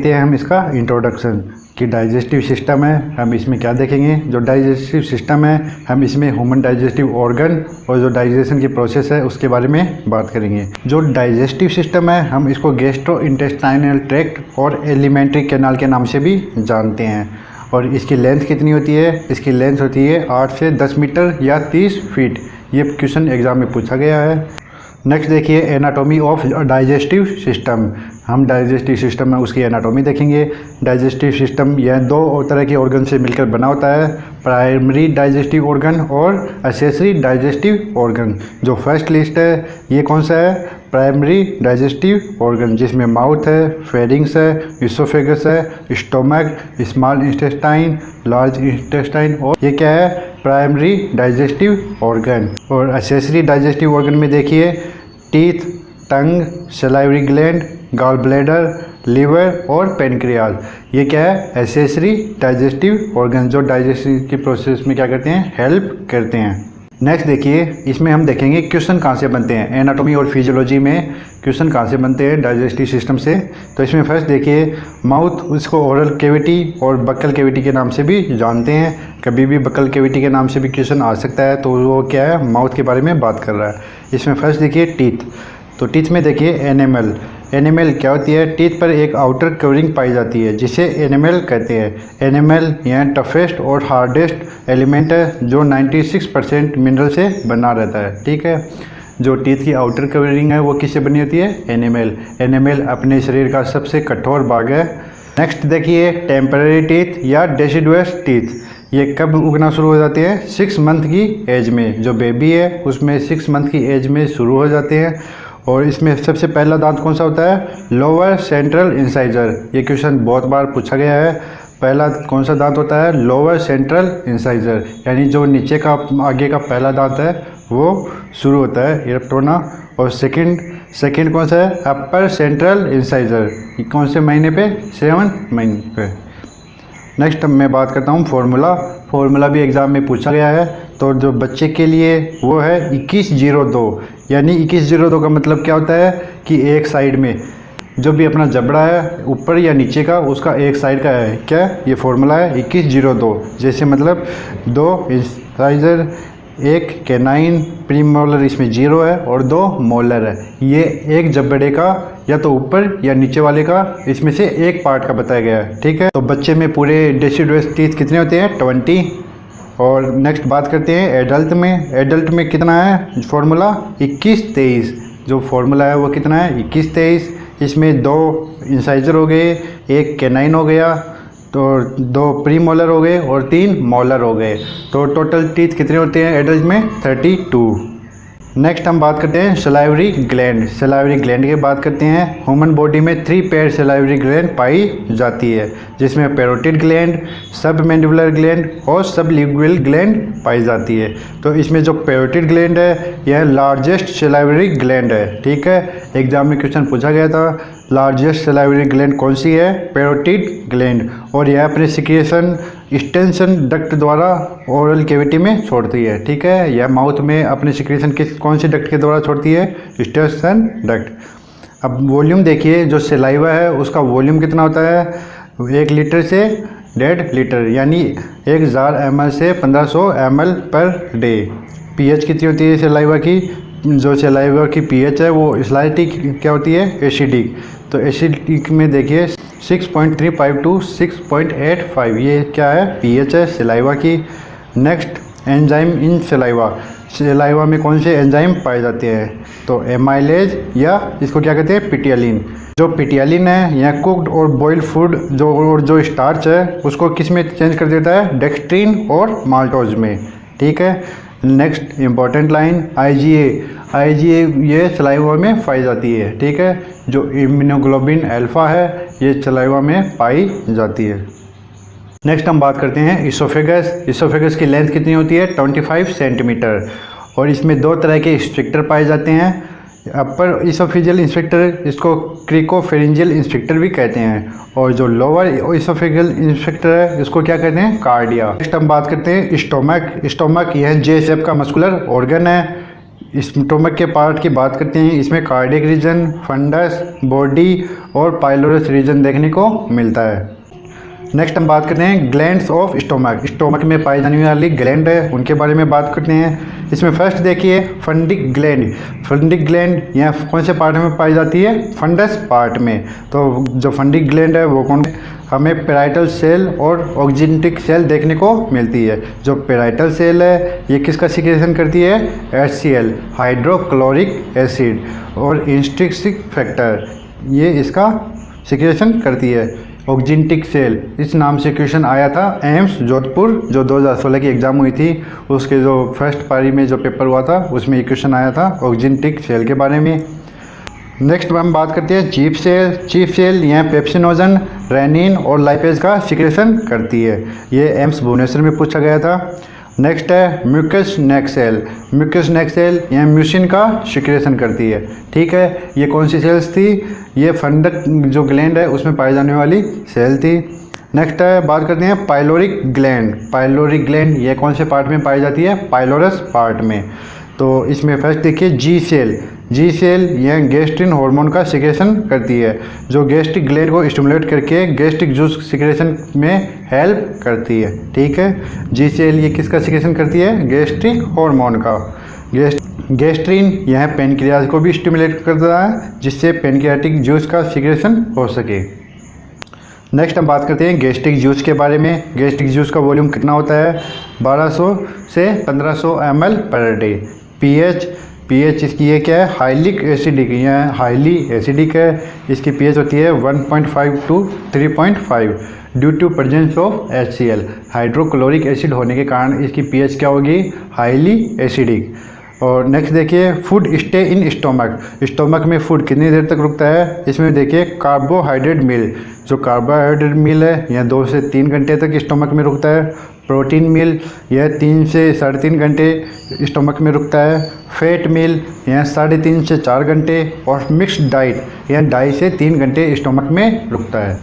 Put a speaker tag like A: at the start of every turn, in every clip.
A: देखते हैं हम इसका इंट्रोडक्शन कि डाइजेस्टिव सिस्टम है, हम इसमें क्या देखेंगे। जो डाइजेस्टिव सिस्टम है हम इसमें ह्यूमन डाइजेस्टिव ऑर्गन और जो डाइजेशन की प्रोसेस है उसके बारे में बात करेंगे। जो डाइजेस्टिव सिस्टम है हम इसको गैस्ट्रो इंटेस्टाइनल ट्रैक्ट और एलिमेंट्री कैनाल के नाम से भी जानते हैं। और इसकी लेंथ कितनी होती है? इसकी लेंथ होती है 8 से 10 मीटर या 30 फीट। ये क्वेश्चन एग्जाम में पूछा गया है। नेक्स्ट देखिए एनाटॉमी ऑफ डाइजेस्टिव सिस्टम। हम डाइजेस्टिव सिस्टम में उसकी एनाटॉमी देखेंगे। डाइजेस्टिव सिस्टम यह दो तरह के ऑर्गन से मिलकर बना होता है, प्राइमरी डाइजेस्टिव ऑर्गन और एक्सेसरी डाइजेस्टिव ऑर्गन। जो फर्स्ट लिस्ट है ये कौन सा है? प्राइमरी डाइजेस्टिव ऑर्गन, जिसमें माउथ है, फेरिंग्स है, इसोफेगस है, stomach, small intestine, large intestine, और ये क्या है? Primary digestive organ. और एक्सेसरी डाइजेस्टिव ऑर्गन में देखिए teeth, tongue, salivary gland, gall bladder, liver और पेनक्रियाज। ये क्या है? एक्सेसरी डाइजेस्टिव ऑर्गन, जो डाइजेस्टिव की प्रोसेस में क्या करते हैं? हेल्प करते हैं। नेक्स्ट देखिए इसमें हम देखेंगे क्वेश्चन कहाँ से बनते हैं। एनाटॉमी और फिजियोलॉजी में क्वेश्चन कहाँ से बनते हैं डाइजेस्टिव सिस्टम से। तो इसमें फर्स्ट देखिए माउथ, उसको ओरल कैविटी और बक्कल कैविटी के नाम से भी जानते हैं। कभी भी बक्कल कैविटी के नाम से भी क्वेश्चन आ सकता है, तो वो क्या है? माउथ के बारे में बात कर रहा है। इसमें फर्स्ट देखिए टीथ। तो टीथ में देखिए एनेमल। एनेमल क्या होती है? टीथ पर एक आउटर कवरिंग पाई जाती है जिसे एनेमल कहते हैं। एनेमल यह टफेस्ट और हार्डेस्ट एलिमेंट है जो 96% मिनरल से बना रहता है। ठीक है, जो टीथ की आउटर कवरिंग है वो किससे बनी होती है? एनेमल। एनेमल अपने शरीर का सबसे कठोर भाग है। नेक्स्ट देखिए टेम्पररी टीथ या डेसिडुअस टीथ। ये कब उगना शुरू हो जाते हैं? 6 मंथ की एज में। जो बेबी है उसमें 6 मंथ की एज में शुरू हो जाते हैं। और इसमें सबसे पहला दांत कौन सा होता है? Lower central incisor. ये क्वेश्चन बहुत बार पूछा गया है। पहला कौन सा दांत होता है? लोअर सेंट्रल इंसाइजर, यानी जो नीचे का आगे का पहला दांत है वो शुरू होता है इरप्टोना। और सेकंड कौन सा है? अपर सेंट्रल इंसाइजर। कौन से महीने पे? 7 महीने पे। नेक्स्ट मैं बात करता हूँ फार्मूला भी एग्ज़ाम में पूछा गया है। तो जो बच्चे के लिए वो है 2102, यानी 2102 का मतलब क्या होता है कि एक साइड में जो भी अपना जबड़ा है ऊपर या नीचे का, उसका एक साइड का है क्या? ये फार्मूला है 2102। जैसे मतलब 2 इंसाइजर, 1 कैनाइन, प्रीमोलर इसमें 0 है और 2 मोलर है। ये एक जबड़े का या तो ऊपर या नीचे वाले का इसमें से एक पार्ट का बताया गया है। ठीक है, तो बच्चे में पूरे डेसिडुअस टीथ कितने होते हैं? 20। और नेक्स्ट बात करते हैं एडल्ट में। एडल्ट में कितना है फार्मूला? 2123। जो फार्मूला है वो कितना है? 2123। इसमें 2 इंसाइजर हो गए, 1 कैनाइन हो गया, तो 2 प्रीमोलर हो गए और 3 मोलर हो गए। तो टोटल टीथ कितने होते हैं एडल्ट में? 32। नेक्स्ट हम बात करते हैं सलाइवरी ग्लैंड। सलाइवरी ग्लैंड की बात करते हैं। ह्यूमन बॉडी में 3 पेयर सलाइवरी ग्लैंड पाई जाती है, जिसमें पैरोटिड ग्लैंड, सबमैंडिबुलर ग्लैंड और सबलिंगुअल ग्लैंड पाई जाती है। तो इसमें जो पैरोटिड ग्लैंड है यह लार्जेस्ट सलाइवरी ग्लैंड है। ठीक है, एग्जाम में क्वेश्चन पूछा गया था लार्जेस्ट सलाइवरी ग्लैंड कौन सी है? Parotid gland. और यह अपने सिक्रेशन एक्सटेंशन डक्ट द्वारा ओरल कैविटी में छोड़ती है। ठीक है, यह माउथ में अपने सिक्रेशन कौन सी डक्ट के द्वारा छोड़ती है? Extension duct. अब वॉल्यूम देखिए, जो सलाइवा है उसका वॉल्यूम कितना होता है? 1 लीटर से 1.5 लीटर, यानी 1000 ml से 1500 ml पर डे। पीएच कितनी होती है सलाइवा की? जो सलाइवा की पीएच है वो स्लाइटिक क्या होती है? एसिडिक। तो एसिडिक में देखिए 6.35 टू 6.85, ये क्या है? पीएच है सलाइवा की। नेक्स्ट एंजाइम इन सलाइवा। सलाइवा में कौन से एंजाइम पाए जाते हैं? तो एमाइलेज या इसको क्या कहते हैं? पिटियालिन। जो पिटियालिन है यह कुक्ड और बॉइल्ड फूड जो स्टार्च है उसको किस में चेंज कर देता है? डेक्सट्रिन और माल्टोज में। ठीक है, नेक्स्ट इंपॉर्टेंट लाइन आईजीए ये सलाइवा में पाई जाती है। ठीक है, जो इम्यूनोग्लोबिन अल्फा है ये सलाइवा में पाई जाती है। नेक्स्ट हम बात करते हैं इसोफेगस की लेंथ कितनी होती है? 25 सेंटीमीटर। और इसमें 2 तरह के स्फिंक्टर पाए जाते हैं। अपर इसोफेजियल इंस्पेक्टर, इसको क्रिकोफेरेंजियल इंस्पेक्टर भी कहते हैं। और जो लोअर इसोफेजियल इंस्पेक्टर है इसको क्या कहते हैं? कार्डिया। नेक्स्ट हम बात करते हैं स्टोमक। यह जे शेप का मस्कुलर ऑर्गन है। स्टोमक के पार्ट की बात करते हैं, इसमें कार्डियक रीजन, फंडस, बॉडी और पाइलोरस रीजन देखने को मिलता है। नेक्स्ट हम बात करते हैं ग्लैंड्स ऑफ स्टोमक। स्टोमक में पाई जाने वाली ग्लैंड है उनके बारे में बात करते हैं। इसमें फर्स्ट देखिए फंडिक ग्लैंड। फंडिक ग्लैंड यह कौन से पार्ट में पाई जाती है? फंडस पार्ट में। तो जो फंडिक ग्लैंड है वो कौन, हमें पेराइटल सेल और ऑक्जिनेटिक सेल देखने को मिलती है। जो पेराइटल सेल है ये किसका सिक्रेशन करती है? HCl, हाइड्रोक्लोरिक एसिड और इंट्रिंसिक फैक्टर, ये इसका सिक्रेशन करती है। ऑक्जिनेटिक सेल इस नाम से क्वेश्चन आया था एम्स जोधपुर, जो 2016 की एग्ज़ाम हुई थी, उसके जो फर्स्ट पारी में जो पेपर हुआ था उसमें ये क्वेश्चन आया था ऑक्जिनेटिक सेल के बारे में। नेक्स्ट हम बात करते हैं चीफ सेल। चीफ सेल यह पेप्सिनोजन, रेनिन और लाइपेज का सिक्रेशन करती है। ये एम्स भुवनेश्वर में पूछा गया था। नेक्स्ट है म्यूकस नेक सेल। म्यूकस नेक सेल यह म्यूसिन का सिक्रेशन करती है। ठीक है, ये कौन सी सेल्स थी? ये फंडक जो ग्लैंड है उसमें पाई जाने वाली सेल थी। नेक्स्ट है बात करते हैं पाइलोरिक ग्लैंड। पाइलोरिक ग्लैंड ये कौन से पार्ट में पाई जाती है? पाइलोरस पार्ट में। तो इसमें फर्स्ट देखिए जी सेल। जी सेल यह गैस्ट्रिन हार्मोन का सिक्रेशन करती है, जो गैस्ट्रिक ग्लैंड को स्टिमुलेट करके गैस्ट्रिक जूस सिक्रेशन में हेल्प करती है। ठीक है, जी सेल ये किसका सिक्रेशन करती है? गैस्ट्रिक हार्मोन का। गैस्ट्रिन यह पेनक्रियाज को भी स्टिमुलेट करता है, जिससे पेनक्रियाटिक जूस का सिक्रेशन हो सके। नेक्स्ट हम बात करते हैं गैस्ट्रिक जूस के बारे में। गैस्ट्रिक जूस का वॉल्यूम कितना होता है? 1200 से 1500 ml पर डे। पीएच इसकी ये क्या है? हाईली एसिडिक, यह हाईली एसिडिक है। इसकी पीएच होती है 1.5 to 3.5 due to presence of HCl, hydrochloric acid होने के कारण इसकी पीएच क्या होगी? Highly acidic. और नेक्स्ट देखिए food stay in stomach. Stomach में फूड कितनी देर तक रुकता है? इसमें देखिए कार्बोहाइड्रेट मील, जो कार्बोहाइड्रेट मील है यह 2 से 3 घंटे तक स्टोमक में रुकता है। प्रोटीन मील यह 3 से 3.5 घंटे स्टोमक में रुकता है। फैट मील यह 3.5 से 4 घंटे। और मिक्स्ड डाइट यह 2.5 से 3 घंटे स्टोमक में रुकता है।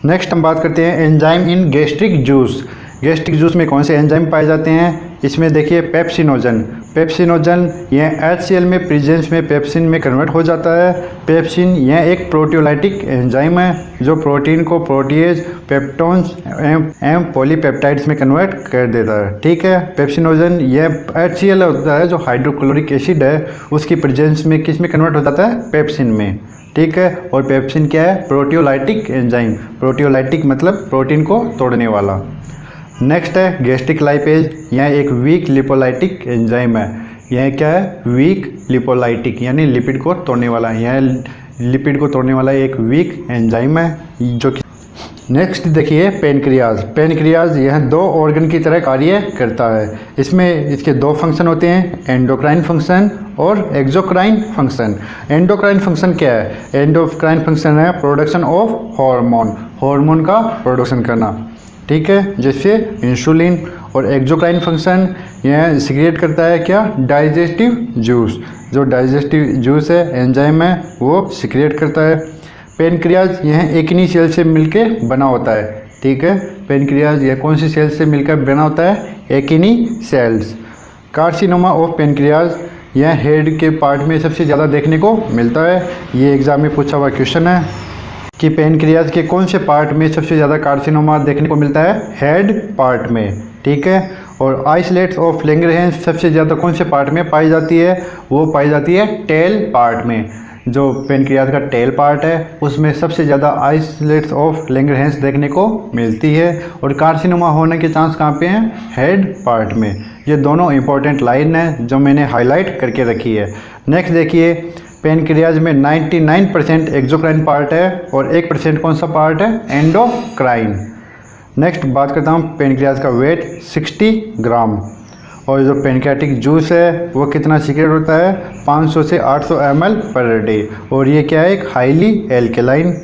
A: नेक्स्ट हम बात करते हैं enzyme in gastric juice. Gastric juice में कौन से एंजाइम पाए जाते हैं? इसमें देखिए पेप्सिनोजन। पेप्सिनोजन यह HCl में प्रेजेंस में पेप्सिन में कन्वर्ट हो जाता है। पेप्सिन यह एक प्रोटियोलाइटिक एंजाइम है, जो प्रोटीन को प्रोटीएज, पेप्टोन्स एवं पॉलीपेप्टाइड्स में कन्वर्ट कर देता है। ठीक है, पेप्सिनोजन यह HCl होता है, जो हाइड्रोक्लोरिक एसिड है, उसकी प्रेजेंस में किस में कन्वर्ट हो जाता है? पेप्सिन में। ठीक है, और पेप्सिन क्या है? Proteolytic enzyme. प्रोटियोलाइटिक मतलब प्रोटीन को तोड़ने वाला। नेक्स्ट है गैस्ट्रिक लाइपेज। यह एक वीक लिपोलाइटिक एंजाइम है। यह क्या है? वीक लिपोलाइटिक, यानी लिपिड को तोड़ने वाला। यह लिपिड को तोड़ने वाला एक वीक एंजाइम है जो कि। नेक्स्ट देखिए पेनक्रियाज। पेनक्रियाज यह 2 ऑर्गन की तरह कार्य करता है। इसमें इसके 2 फंक्शन होते हैं, एंडोक्राइन फंक्शन और एक्सोक्राइन फंक्शन। एंडोक्राइन फंक्शन क्या है? एंडोक्राइन फंक्शन है प्रोडक्शन ऑफ हार्मोन, हार्मोन का प्रोडक्शन करना। ठीक है, जैसे इंसुलिन। और एक्सोक्राइन फंक्शन यह सिक्रिएट करता है क्या? Digestive juice. जो डाइजेस्टिव जूस है एंजाइम है वो सिक्रिएट करता है। पेनक्रियाज यह एकनी सेल से मिलके बना होता है। ठीक है, पेनक्रियाज यह कौन सी सेल से मिलकर बना होता है? एकनी सेल्स। कार्सिनोमा ऑफ पेनक्रियाज यह हेड के पार्ट में सबसे ज़्यादा देखने को मिलता है। ये एग्जाम में पूछा हुआ क्वेश्चन है कि पेनक्रियाज के कौन से पार्ट में सबसे ज़्यादा कार्सिनोमा देखने को मिलता है? हेड पार्ट में। ठीक है, और आइसोलेट्स ऑफ लैंगरहैंस सबसे ज़्यादा कौन से पार्ट में पाई जाती है? वो पाई जाती है टेल पार्ट में। जो पेनक्रियाज का टेल पार्ट है उसमें सबसे ज़्यादा आइसोलेट्स ऑफ लैंगरहैंस देखने को मिलती है। और कार्सिनोमा होने के चांस कहाँ पे हैं? हेड पार्ट में। ये दोनों इंपॉर्टेंट लाइन है जो मैंने हाईलाइट करके रखी है। नेक्स्ट देखिए पेनक्रियाज में 99% एक्सोक्राइन पार्ट है और 1% कौन सा पार्ट है? एंडोक्राइन। नेक्स्ट बात करता हूँ पेनक्रियाज का वेट 60 ग्राम। और जो पेनक्रियाटिक जूस है वो कितना सीक्रेट होता है? 500 से 800 ml पर डे। और ये क्या है? एक हाईली एल्केलाइन।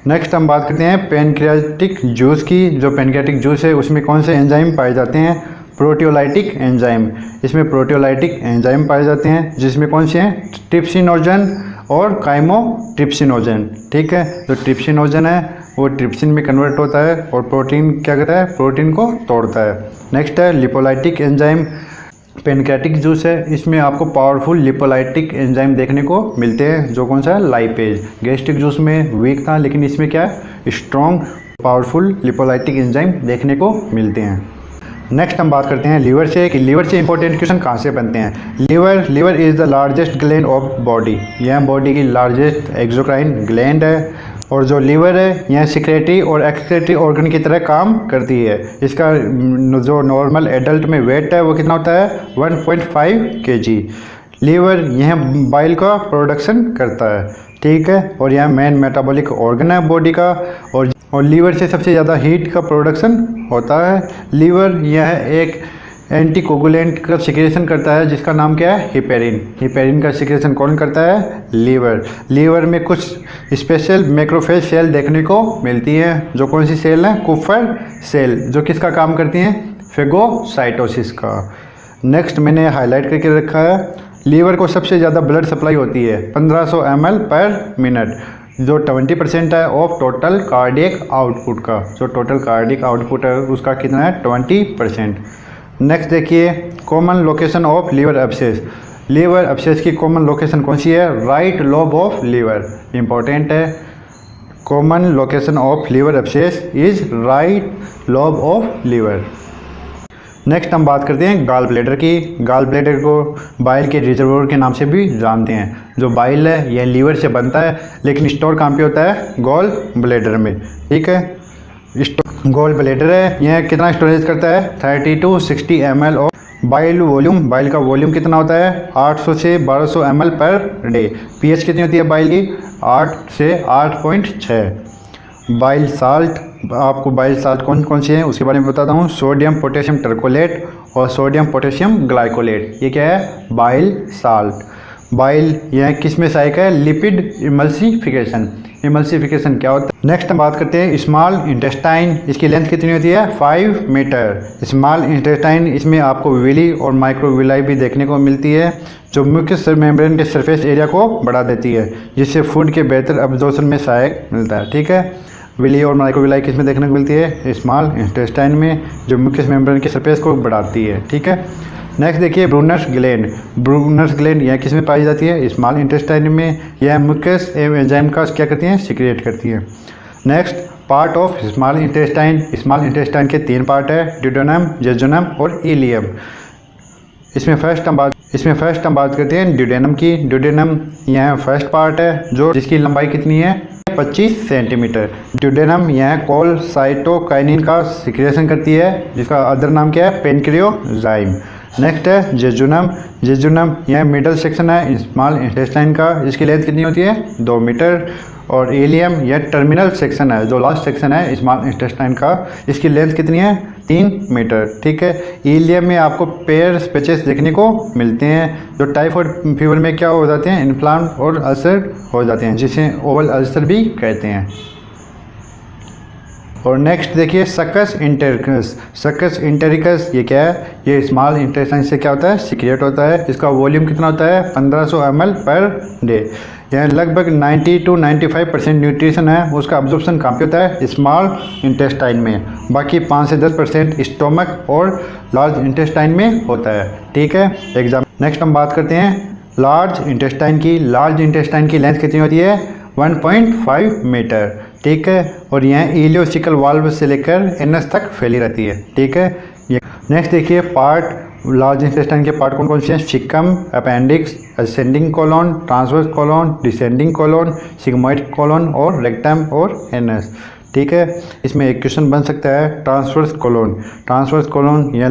A: नेक्स्ट हम बात करते हैं पेनक्रियाटिक जूस की। जो पेनक्रियाटिक जूस है उसमें कौन से एंजाइम पाए जाते हैं? Proteolytic enzyme. इसमें प्रोटियोलाइटिक एंजाइम पाए जाते हैं, जिसमें कौन से हैं? ट्रिप्सिनोजन और काइमोट्रिप्सिनोजन। ठीक है, जो ट्रिप्सिनोजन है वो ट्रिप्सिन में कन्वर्ट होता है और प्रोटीन क्या करता है? प्रोटीन को तोड़ता है। नेक्स्ट है लिपोलाइटिक एंजाइम। पेनक्रेटिक जूस है, इसमें आपको पावरफुल लिपोलाइटिक एंजाइम देखने को मिलते हैं, जो कौन सा है, लाइपेज। गैस्ट्रिक जूस में वीक था, लेकिन इसमें क्या है, स्ट्रॉन्ग पावरफुल लिपोलाइटिक एंजाइम देखने को मिलते हैं। नेक्स्ट हम बात करते हैं लीवर से कि लीवर से इंपॉर्टेंट क्वेश्चन कहाँ से बनते हैं। Liver is the largest gland of body, यह बॉडी की लार्जेस्ट एक्सोक्राइन ग्लैंड है। और जो लीवर है यह सिक्रेटरी और एक्सक्रेटरी ऑर्गन की तरह काम करती है। इसका जो नॉर्मल एडल्ट में वेट है वो कितना होता है, 1.5 kg। लीवर यह बाइल का प्रोडक्शन करता है, ठीक है। और यह मेन मेटाबॉलिक ऑर्गन है बॉडी का, और लीवर से सबसे ज़्यादा हीट का प्रोडक्शन होता है। लीवर यह एक एंटीकोगुलेंट का सिक्रेशन करता है, जिसका नाम क्या है, हिपेरिन। हिपेरिन का सिक्रेशन कौन करता है, लीवर। लीवर में कुछ स्पेशल मैक्रोफेज सेल देखने को मिलती हैं, जो कौन सी सेल हैं, कुफर सेल, जो किसका काम करती हैं, फेगोसाइटोसिस का। नेक्स्ट मैंने हाईलाइट करके रखा है, लीवर को सबसे ज़्यादा ब्लड सप्लाई होती है 1500 ml पर मिनट, जो 20% है ऑफ टोटल कार्डियक आउटपुट का। जो टोटल कार्डियक आउटपुट है उसका कितना है, 20%। नेक्स्ट देखिए, common location of liver abscess. Liver abscess की कॉमन लोकेशन कौन सी है, right lobe of liver. Important है, common location of liver abscess is right lobe of liver. Next हम बात करते हैं गॉल ब्लैडर की। गॉल ब्लैडर को बाइल के रिजर्वोयर के नाम से भी जानते हैं। जो बाइल है यह लीवर से बनता है, लेकिन स्टोर कहाँ पे होता है, गॉल ब्लैडर में, ठीक है। गॉल ब्लैडर है यह कितना स्टोरेज करता है, 30 to 60 ml of bile volume. Bile का वॉल्यूम कितना होता है, 800 से 1200 ml पर डे। पीएच कितनी होती है बाइल की, 8 से 8.6। बाइल साल्ट, आपको बाइल साल्ट कौन कौन से हैं उसके बारे में बताता हूँ। सोडियम पोटेशियम टर्कोलेट और सोडियम पोटेशियम ग्लाइकोलेट, ये क्या है, बाइल साल्ट। बाइल यह किस में सहायक है, लिपिड इमल्सिफिकेशन। इमल्सिफिकेशन क्या होता है। नेक्स्ट हम बात करते हैं स्मॉल इंटेस्टाइन। इसकी लेंथ कितनी होती है, 5 मीटर। स्मॉल इंटेस्टाइन, इसमें आपको विली और माइक्रोविलाई भी देखने को मिलती है, जो मुख्य मेम्ब्रेन के सरफेस एरिया को बढ़ा देती है, जिससे फूड के बेहतर अब्जॉर्प्शन में सहायक मिलता है, ठीक है। विली और माइक्रोविलाई किस में देखने को मिलती है, स्मॉल इंटेस्टाइन में, जो मुख्य मेम्ब्रेन के सरफेस को बढ़ाती है, ठीक है। नेक्स्ट देखिए ब्रूनर्स ग्लैंड। ब्रूनर्स ग्लैंड यह किस में पाई जाती है, स्मॉल इंटेस्टाइन में। यह मुकेस एंजाइम का क्या करती हैं, सिक्रिएट करती है। Next part of small intestine. Small intestine के 3 पार्ट है, ड्यूडेनम, जेजुनम और इलियम। इसमें फर्स्ट हम बात करते हैं ड्यूडेनम की। ड्यूडेनम यह फर्स्ट पार्ट है, जो जिसकी लंबाई कितनी है, 25 सेंटीमीटर। ड्यूडेनम यह कोलसाइटोकाइनिन का सिक्रेशन करती है, जिसका अदर नाम क्या है, पेनक्रियोजाइम। नेक्स्ट है जेजुनम। जेजुनम यह मिडल सेक्शन है स्मॉल इंटेस्टाइन का, इसकी लेंथ कितनी होती है, 2 मीटर। और एलियम यह टर्मिनल सेक्शन है, जो लास्ट सेक्शन है स्मॉल इंटेस्टाइन का, इसकी लेंथ कितनी है, 3 मीटर, ठीक है। एलियम में आपको पेयर पैचेस देखने को मिलते हैं, जो टाइफाइड फीवर में क्या हो जाते हैं, इन्फ्लाम और अल्सर हो जाते हैं, जिसे ओवल अल्सर भी कहते हैं। और नेक्स्ट देखिए सक्कस इंटेरिकस। सक्कस इंटेरिकस ये क्या है, ये स्मॉल इंटेस्टाइन से क्या होता है, सिक्रिएट होता है। इसका वॉल्यूम कितना होता है, 1500 ml पर डे। यह लगभग 90 to 95% न्यूट्रिशन है, उसका अब्जॉर्प्शन कहाँ पे होता है, स्मॉल इंटेस्टाइन में। बाकी 5 से 10% स्टोमक और लार्ज इंटेस्टाइन में होता है, ठीक है। नेक्स्ट हम बात करते हैं लार्ज इंटेस्टाइन की। लार्ज इंटेस्टाइन की लेंथ कितनी होती है, 1.5 मीटर, ठीक है। और यह इलियोसिकल वाल्व से लेकर एनस तक फैली रहती है, ठीक है। नेक्स्ट देखिए पार्ट, लार्ज इंटेस्टाइन के पार्ट कौन कौन से हैं, caecum, appendix, ascending colon, transverse colon, descending colon, sigmoid colon और रेक्टम और एनस, ठीक है। इसमें एक क्वेश्चन बन सकता है ट्रांसवर्स कोलोन। ट्रांसवर्स कोलोन यह